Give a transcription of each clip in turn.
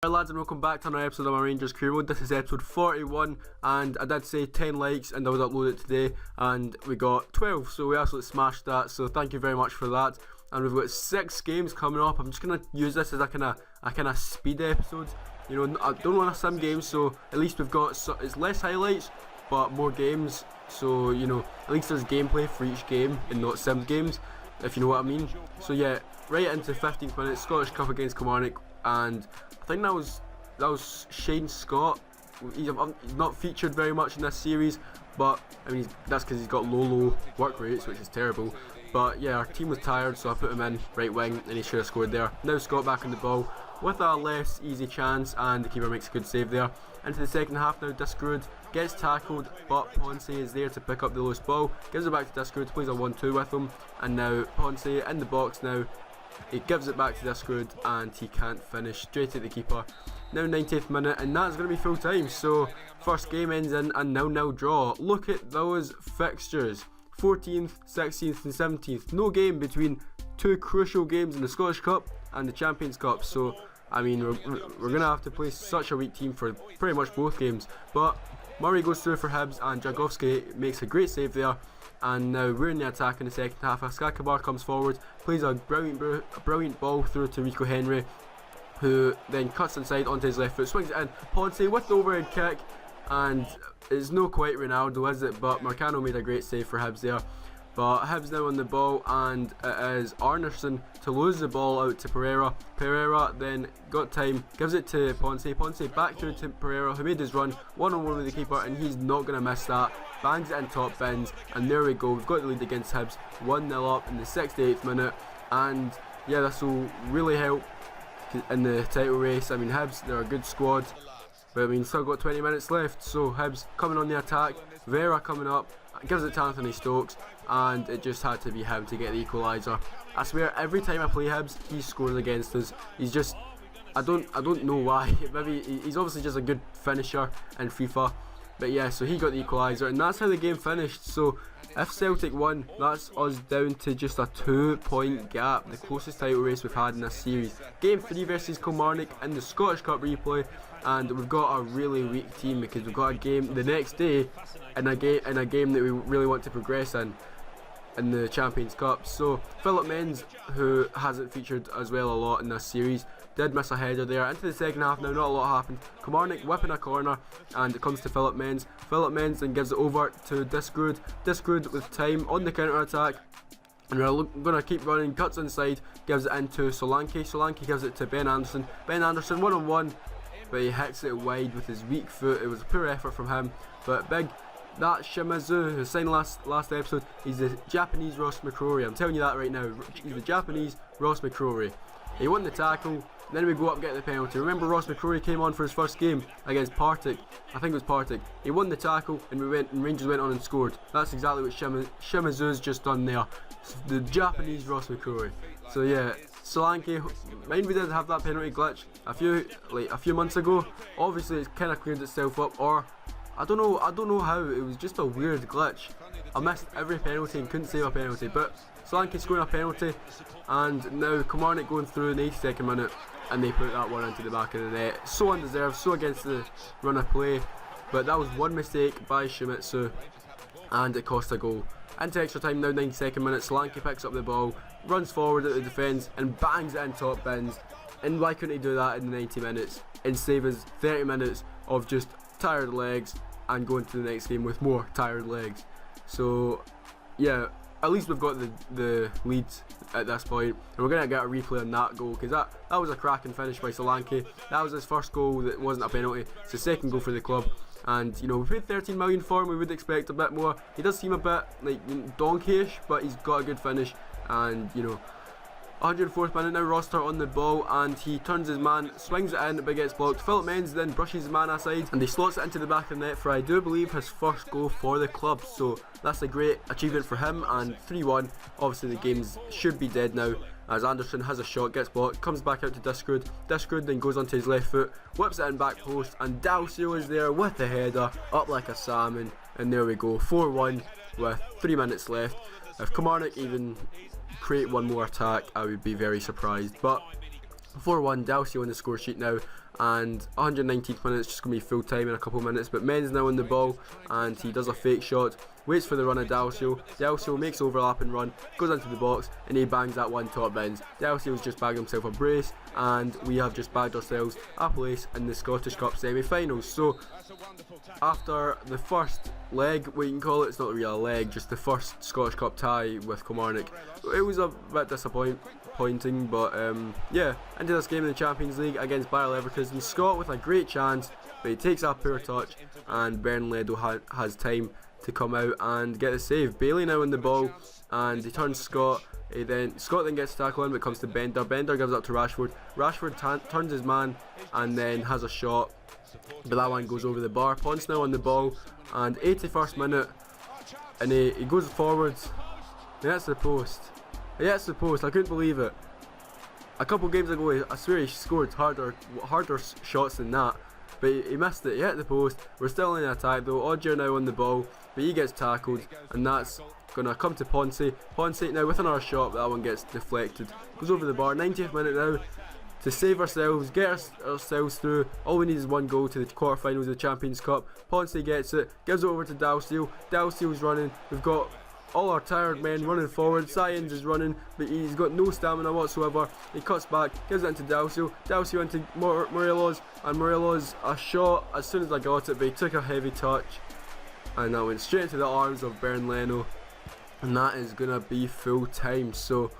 Hi lads, and welcome back to another episode of my Rangers Career Mode. This is episode 41 and I did say 10 likes and I would upload it today and we got 12, so we absolutely smashed that, so thank you very much for that. And we've got 6 games coming up. I'm just going to use this as a kind of speed episode. You know, I don't want to sim games, so at least we've got, it's less highlights but more games, so you know, at least there's gameplay for each game and not sim games, if you know what I mean. So yeah, right into 15th minute, Scottish Cup against Kilmarnock, and I think that was Shane Scott. He's not featured very much in this series, but I mean that's because he's got low work rates, which is terrible. But yeah, our team was tired, so I put him in right wing and he should have scored there. Now Scott back on the ball with a less easy chance, and the keeper makes a good save there. Into the second half now, Discrude gets tackled, but Ponce is there to pick up the loose ball, gives it back to Discrude, plays a 1-2 with him, and now Ponce in the box now. He gives it back to Discrude and he can't finish, straight at the keeper. Now 90th minute, and that's going to be full time, so first game ends in a 0-0 draw. Look at those fixtures, 14th, 16th and 17th. No game between two crucial games in the Scottish Cup and the Champions Cup, so I mean we're going to have to play such a weak team for pretty much both games. But Murray goes through for Hibs and Jagovski makes a great save there. And now we're in the attack in the second half. Askakabar comes forward, plays a brilliant ball through to Rico Henry, who then cuts inside onto his left foot, swings it in. Ponce with the overhead kick, and it's not quite Ronaldo, is it? But Marcano made a great save for Hibs there. But Hibs now on the ball, and it is Arnarsson to lose the ball out to Pereira. Pereira then got time, gives it to Ponce. Ponce back through to Pereira, who made his run one-on-one with the keeper, and he's not going to miss that. Bangs it in top bins, and there we go. We've got the lead against Hibs, 1-0 up in the 68th minute, and yeah, this will really help in the title race. I mean, Hibs, they're a good squad, but I mean, still got 20 minutes left. So Hibs coming on the attack, Vera coming up, gives it to Anthony Stokes, and it just had to be him to get the equaliser. I swear, every time I play Hibs, he scores against us. He's just, I don't know why. Maybe he's obviously just a good finisher in FIFA. But yeah, so he got the equaliser, and that's how the game finished. So if Celtic won, that's us down to just a 2-point gap, the closest title race we've had in this series. Game 3 versus Kilmarnock in the Scottish Cup replay, and we've got a really weak team because we've got a game the next day in a game that we really want to progress in the Champions Cup. So Philip Menz, who hasn't featured as well a lot in this series, did miss a header there. Into the second half now, not a lot happened. Kilmarnock whipping a corner, and it comes to Philip Menz. Philip Menz then gives it over to Discrude. Discrude with time on the counter attack, and we're going to keep running, cuts inside, gives it into Solanke. Solanke gives it to Ben Anderson. Ben Anderson one-on-one, but he hits it wide with his weak foot. It was a poor effort from him, but big. That Shimizu, who signed last episode, he's the Japanese Ross McCrory. I'm telling you that right now. He's the Japanese Ross McCrory. He won the tackle, then we go up and get the penalty. Remember, Ross McCrory came on for his first game against Partick. I think it was Partick. He won the tackle, and Rangers went on and scored. That's exactly what Shimizu's just done there. The Japanese Ross McCrory. So yeah, Solanke, mind we did have that penalty glitch a few months ago. Obviously, it's kind of cleared itself up, or I don't know how. It was just a weird glitch. I missed every penalty and couldn't save a penalty, but Solanke scoring a penalty, and now Kilmarnock going through in the 82nd minute, and they put that one into the back of the net. So undeserved, so against the run of play, but that was one mistake by Shimizu, and it cost a goal. Into extra time now, 92nd minute, Solanke picks up the ball, runs forward at the defence, and bangs it in top bins. And why couldn't he do that in the 90 minutes and save us 30 minutes of just tired legs and going to the next game with more tired legs? So yeah, at least we've got the lead at this point, and we're going to get a replay on that goal, because that was a cracking finish by Solanke. That was his first goal that wasn't a penalty. It's the second goal for the club, and you know, we paid 13 million for him. We would expect a bit more. He does seem a bit like donkeyish, but he's got a good finish. And you know, 104th minute now, Roster on the ball, and he turns his man, swings it in, but gets blocked. Philip Menz then brushes his man aside, and he slots it into the back of the net for, I do believe, his first goal for the club. So that's a great achievement for him, and 3-1. Obviously the games should be dead now, as Anderson has a shot, gets blocked, comes back out to Discrude. Discrude then goes onto his left foot, whips it in back post, and Dalcio is there with the header, up like a salmon, and there we go, 4-1 with 3 minutes left. If Kilmarnock even create one more attack, I would be very surprised. But 4-1, Dalsey on the score sheet now, and 119th minute, it's just going to be full time in a couple of minutes, but Men's now on the ball, and he does a fake shot, waits for the run of Dalsey makes overlap and run, goes into the box, and he bangs that one top bins. Dalsey's just bagged himself a brace, and we have just bagged ourselves a place in the Scottish Cup semi-finals. So after the first leg, what you can call it, it's not really a leg, just the first Scottish Cup tie with Kilmarnock, it was a bit disappointing, but yeah, into this game in the Champions League against Bayer Leverkusen. Scott with a great chance, but he takes a poor touch, and Bernledo has time to come out and get the save. Bailey now in the ball, and he turns Scott. Scott then gets tackle in, but comes to Bender. Bender gives up to Rashford. Rashford turns his man and then has a shot, but that one goes over the bar. Ponce now on the ball, and 81st minute, and he goes forwards. He hits the post. I couldn't believe it. A couple games ago, I swear he scored harder shots than that, but he missed it. He hit the post. We're still in attack though. Odger now on the ball, but he gets tackled, and that's gonna come to Ponce. Ponce now with another shot, but that one gets deflected. Goes over the bar. 90th minute now. To save ourselves, get ourselves through, all we need is one goal to the quarterfinals of the Champions Cup. Ponce gets it, gives it over to Dalsey. Dalsey's running. We've got all our tired men running forward. Sayans is running, but he's got no stamina whatsoever. He cuts back, gives it into Dalsey. Dalsey into Morelos, and Morelos a shot as soon as I got it, but he took a heavy touch, and that went straight into the arms of Bernledo, and that is gonna be full time. So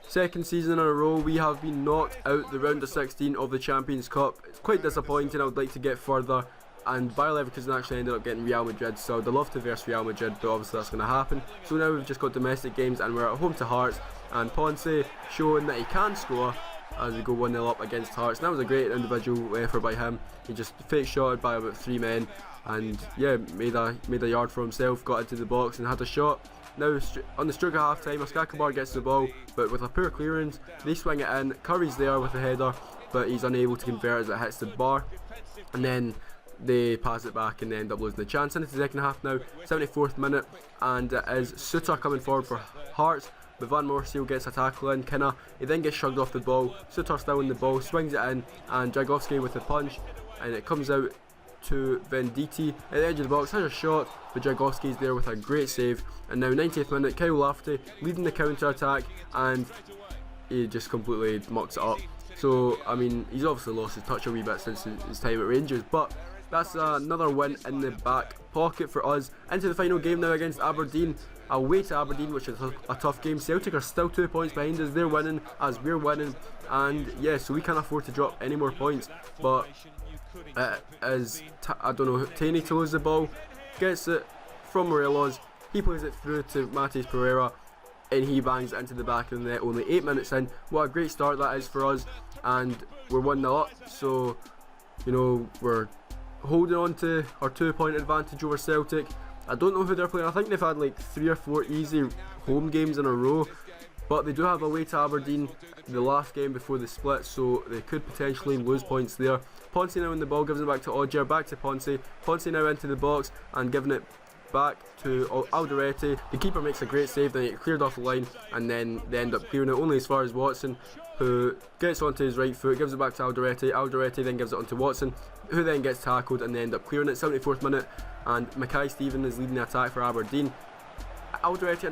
second season in a row we have been knocked out the round of 16 of the Champions Cup. It's quite disappointing. I would like to get further, and Bayer Leverkusen actually ended up getting Real Madrid, so I'd love to verse Real Madrid, but obviously that's going to happen. So now we've just got domestic games, and we're at home to Hearts, and Ponce showing that he can score as we go 1-0 up against Hearts. And that was a great individual effort by him. He just fake shotted by about 3 men, and yeah, made a yard for himself, got into the box and had a shot. Now on the stroke of half time, Askakabar gets the ball, but with a poor clearance, they swing it in. Curry's there with the header, but he's unable to convert as it hits the bar, and then they pass it back and they end up losing the chance. Into the second half now, 74th minute, and it is Suter coming forward for Hearts, but Van Moorseel gets a tackle in. He then gets shrugged off the ball. Suter still in the ball, swings it in, and Dragowski with the punch, and it comes out to Venditti at the edge of the box, has a shot, but Dragowski's there with a great save. And now 90th minute, Kyle Lafferty leading the counter attack, and he just completely mucks it up. So I mean, he's obviously lost his touch a wee bit since his time at Rangers, but that's another win in the back pocket for us. Into the final game now against Aberdeen, away to Aberdeen, which is a tough game. Celtic are still 2 points behind us. They're winning as we're winning, and yeah, so we can't afford to drop any more points. But I don't know, Taney to lose the ball, gets it from Morelos, he plays it through to Matheus Pereira, and he bangs it into the back of the net only 8 minutes in. What a great start that is for us, and we're 1-0 up, so you know, we're holding on to our 2-point advantage over Celtic. I don't know who they're playing. I think they've had like 3 or 4 easy home games in a row, but they do have away to Aberdeen the last game before the split, so they could potentially lose points there. Ponce now in the ball, gives it back to Odger, back to Ponce. Ponce now into the box and giving it back to Alderete. The keeper makes a great save, then it cleared off the line, and then they end up clearing it only as far as Watson, who gets onto his right foot, gives it back to Alderete. Alderete then gives it onto Watson, who then gets tackled, and they end up clearing it. 74th minute, and Mackay Stephen is leading the attack for Aberdeen. Alderete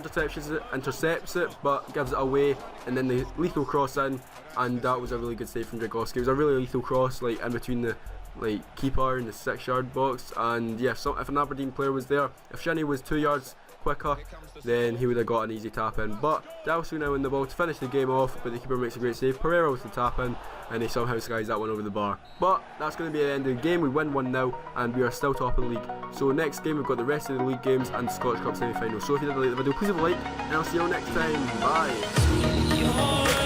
intercepts it, but gives it away, and then the lethal cross in, and that was a really good save from Dragowski. It was a really lethal cross, like in between the keeper and the 6-yard box, and yeah, so if an Aberdeen player was there, if Shinnie was 2 yards quicker, then he would have got an easy tap in. But Dalsey now in the ball to finish the game off, but the keeper makes a great save. Pereira with the tap in, and he somehow skies that one over the bar. But that's going to be the end of the game. We win 1-0, and we are still top of the league. So next game we've got the rest of the league games and the Scottish Cup semi-final. So if you did like the video, please leave a like, and I'll see you all next time. Bye.